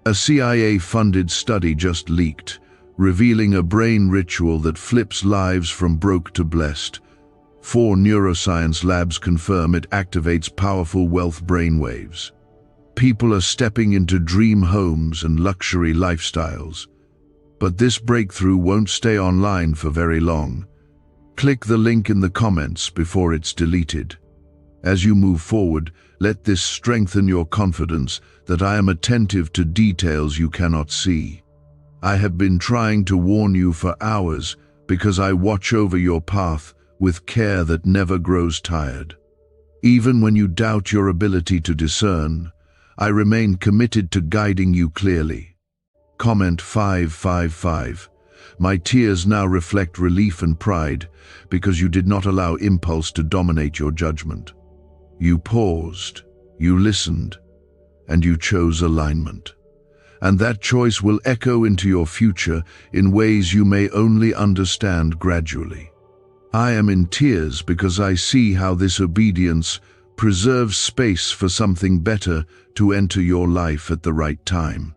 A CIA-funded study just leaked, revealing a brain ritual that flips lives from broke to blessed. 4 neuroscience labs confirm it activates powerful wealth brainwaves. People are stepping into dream homes and luxury lifestyles. But this breakthrough won't stay online for very long. Click the link in the comments before it's deleted. As you move forward, let this strengthen your confidence that I am attentive to details you cannot see. I have been trying to warn you for hours because I watch over your path with care that never grows tired. Even when you doubt your ability to discern, I remain committed to guiding you clearly. Comment 555. My tears now reflect relief and pride because you did not allow impulse to dominate your judgment. You paused, you listened, and you chose alignment. And that choice will echo into your future in ways you may only understand gradually. I am in tears because I see how this obedience preserves space for something better to enter your life at the right time.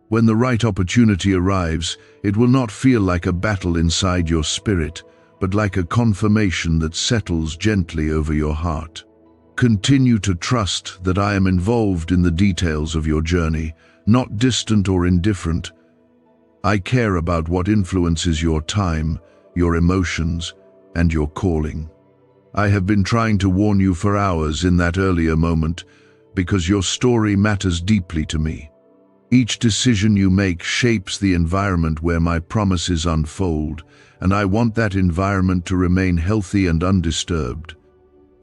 When the right opportunity arrives, it will not feel like a battle inside your spirit, but like a confirmation that settles gently over your heart. Continue to trust that I am involved in the details of your journey, not distant or indifferent. I care about what influences your time, your emotions, and your calling. I have been trying to warn you for hours in that earlier moment because your story matters deeply to me. Each decision you make shapes the environment where my promises unfold, and I want that environment to remain healthy and undisturbed.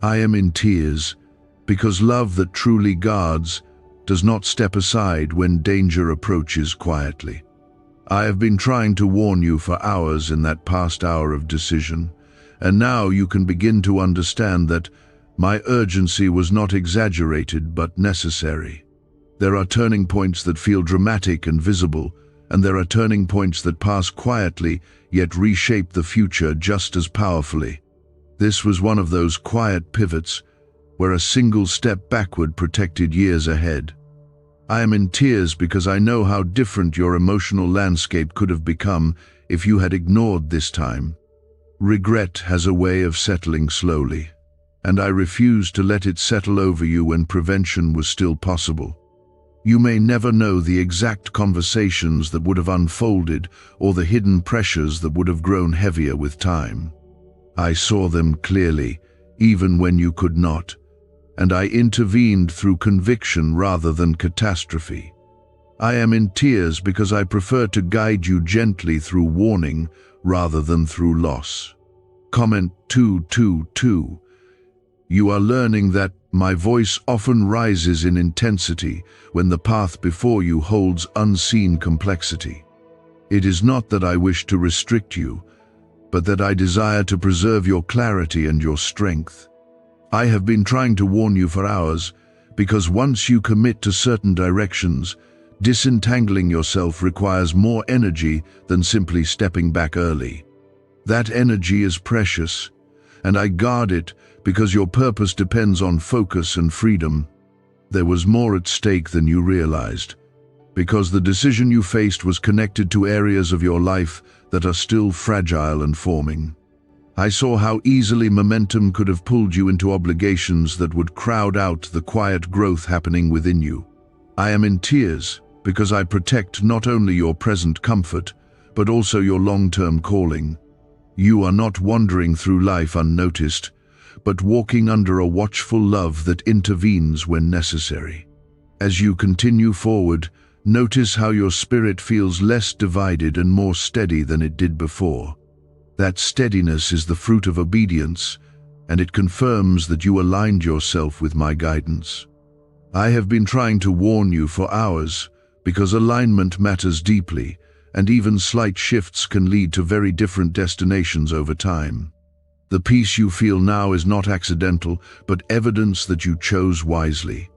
I am in tears because love that truly guards does not step aside when danger approaches quietly. I have been trying to warn you for hours in that past hour of decision, and now you can begin to understand that my urgency was not exaggerated but necessary. There are turning points that feel dramatic and visible, and there are turning points that pass quietly yet reshape the future just as powerfully. This was one of those quiet pivots where a single step backward protected years ahead. I am in tears because I know how different your emotional landscape could have become if you had ignored this time. Regret has a way of settling slowly, and I refuse to let it settle over you when prevention was still possible. You may never know the exact conversations that would have unfolded or the hidden pressures that would have grown heavier with time. I saw them clearly, even when you could not, and I intervened through conviction rather than catastrophe. I am in tears because I prefer to guide you gently through warning rather than through loss. Comment 222. You are learning that my voice often rises in intensity when the path before you holds unseen complexity. It is not that I wish to restrict you, but that I desire to preserve your clarity and your strength. I have been trying to warn you for hours, because once you commit to certain directions, disentangling yourself requires more energy than simply stepping back early. That energy is precious, and I guard it because your purpose depends on focus and freedom. There was more at stake than you realized, because the decision you faced was connected to areas of your life that are still fragile and forming. I saw how easily momentum could have pulled you into obligations that would crowd out the quiet growth happening within you. I am in tears because I protect not only your present comfort, but also your long-term calling. You are not wandering through life unnoticed, but walking under a watchful love that intervenes when necessary. As you continue forward, notice how your spirit feels less divided and more steady than it did before. That steadiness is the fruit of obedience, and it confirms that you aligned yourself with my guidance. I have been trying to warn you for hours, because alignment matters deeply, and even slight shifts can lead to very different destinations over time. The peace you feel now is not accidental, but evidence that you chose wisely.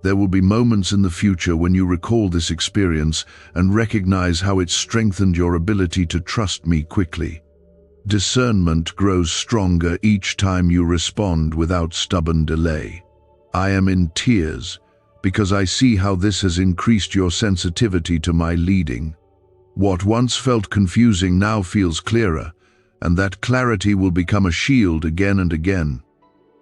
There will be moments in the future when you recall this experience and recognize how it strengthened your ability to trust me quickly. Discernment grows stronger each time you respond without stubborn delay. I am in tears because I see how this has increased your sensitivity to my leading. What once felt confusing now feels clearer, and that clarity will become a shield again and again.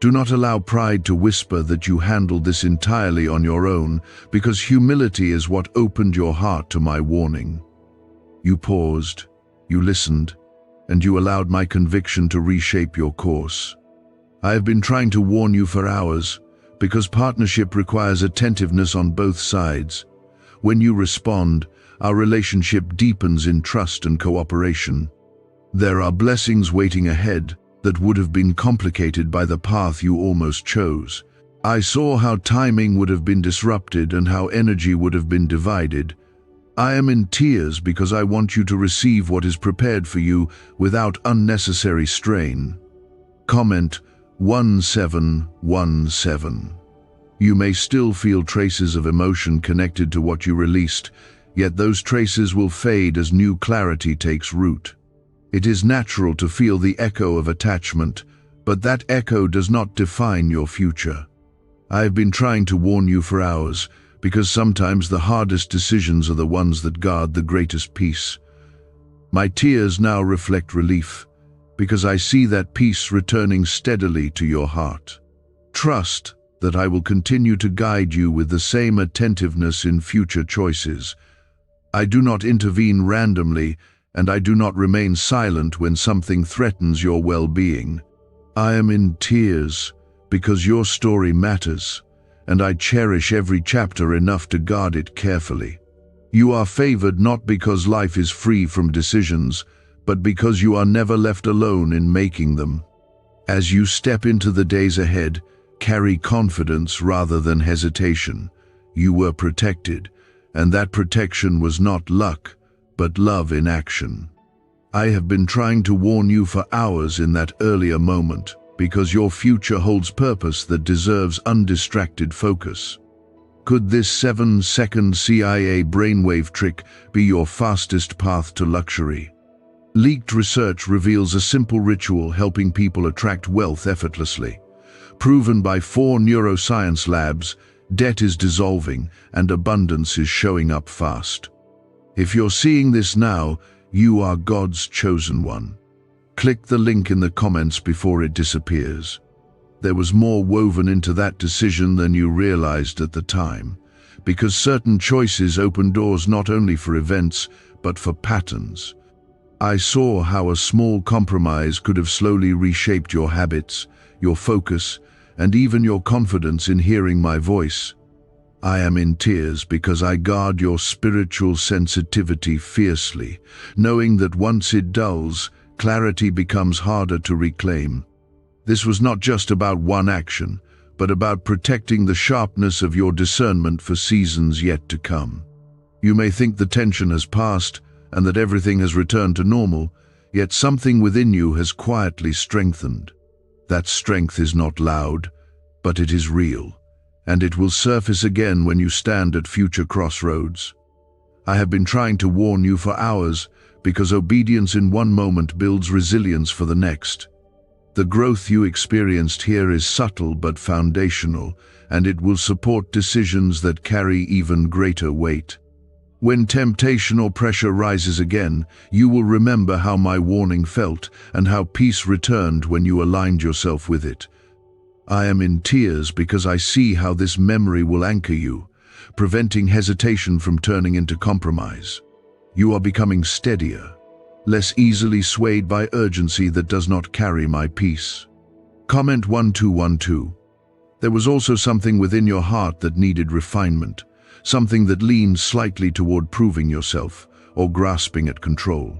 Do not allow pride to whisper that you handled this entirely on your own, because humility is what opened your heart to my warning. You paused, you listened, and you allowed my conviction to reshape your course. I have been trying to warn you for hours, because partnership requires attentiveness on both sides. When you respond, our relationship deepens in trust and cooperation. There are blessings waiting ahead that would have been complicated by the path you almost chose. I saw how timing would have been disrupted and how energy would have been divided. I am in tears because I want you to receive what is prepared for you without unnecessary strain. Comment 1717. You may still feel traces of emotion connected to what you released, yet those traces will fade as new clarity takes root. It is natural to feel the echo of attachment, but that echo does not define your future. I have been trying to warn you for hours, because sometimes the hardest decisions are the ones that guard the greatest peace. My tears now reflect relief, because I see that peace returning steadily to your heart. Trust that I will continue to guide you with the same attentiveness in future choices. I do not intervene randomly, and I do not remain silent when something threatens your well-being. I am in tears because your story matters, and I cherish every chapter enough to guard it carefully. You are favored not because life is free from decisions, but because you are never left alone in making them. As you step into the days ahead, carry confidence rather than hesitation. You were protected, and that protection was not luck, but love in action. I have been trying to warn you for hours in that earlier moment, because your future holds purpose that deserves undistracted focus. Could this 7-second CIA brainwave trick be your fastest path to luxury? Leaked research reveals a simple ritual helping people attract wealth effortlessly. Proven by 4 neuroscience labs, debt is dissolving and abundance is showing up fast. If you're seeing this now, you are God's chosen one. Click the link in the comments before it disappears. There was more woven into that decision than you realized at the time, because certain choices open doors not only for events, but for patterns. I saw how a small compromise could have slowly reshaped your habits, your focus, and even your confidence in hearing my voice. I am in tears because I guard your spiritual sensitivity fiercely, knowing that once it dulls, clarity becomes harder to reclaim. This was not just about one action, but about protecting the sharpness of your discernment for seasons yet to come. You may think the tension has passed and that everything has returned to normal, yet something within you has quietly strengthened. That strength is not loud, but it is real, and it will surface again when you stand at future crossroads. I have been trying to warn you for hours, because obedience in one moment builds resilience for the next. The growth you experienced here is subtle but foundational, and it will support decisions that carry even greater weight. When temptation or pressure rises again, you will remember how my warning felt and how peace returned when you aligned yourself with it. I am in tears because I see how this memory will anchor you, preventing hesitation from turning into compromise. You are becoming steadier, less easily swayed by urgency that does not carry my peace. Comment 1212. There was also something within your heart that needed refinement, something that leaned slightly toward proving yourself or grasping at control.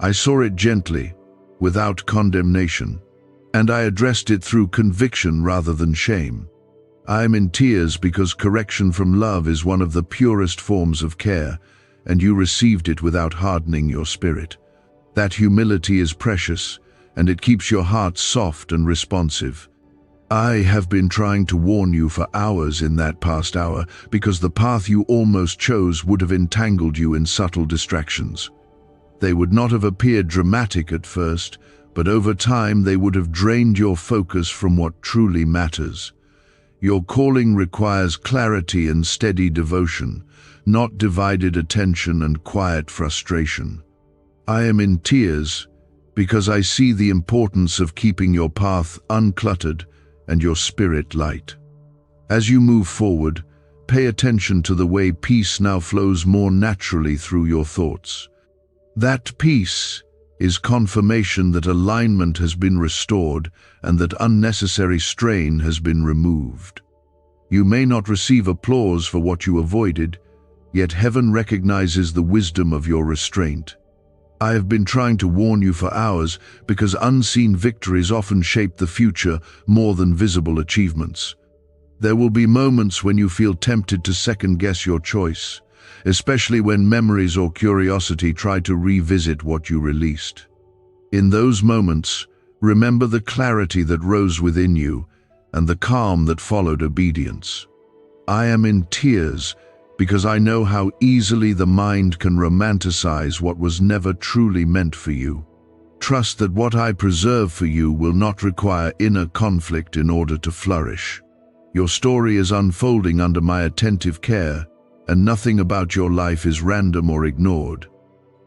I saw it gently, without condemnation, and I addressed it through conviction rather than shame. I am in tears because correction from love is one of the purest forms of care, and you received it without hardening your spirit. That humility is precious, and it keeps your heart soft and responsive. I have been trying to warn you for hours in that past hour, because the path you almost chose would have entangled you in subtle distractions. They would not have appeared dramatic at first, but over time they would have drained your focus from what truly matters. Your calling requires clarity and steady devotion, not divided attention and quiet frustration. I am in tears because I see the importance of keeping your path uncluttered and your spirit light. As you move forward, pay attention to the way peace now flows more naturally through your thoughts. That peace is confirmation that alignment has been restored and that unnecessary strain has been removed. You may not receive applause for what you avoided, yet heaven recognizes the wisdom of your restraint. I have been trying to warn you for hours because unseen victories often shape the future more than visible achievements. There will be moments when you feel tempted to second-guess your choice, especially when memories or curiosity try to revisit what you released. In those moments, remember the clarity that rose within you and the calm that followed obedience. I am in tears because I know how easily the mind can romanticize what was never truly meant for you. Trust that what I preserve for you will not require inner conflict in order to flourish. Your story is unfolding under my attentive care, and nothing about your life is random or ignored.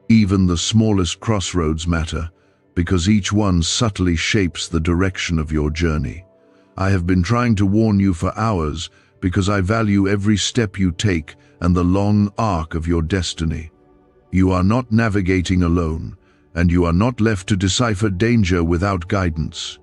Even the smallest crossroads matter, because each one subtly shapes the direction of your journey. I have been trying to warn you for hours because I value every step you take and the long arc of your destiny. You are not navigating alone, and you are not left to decipher danger without guidance.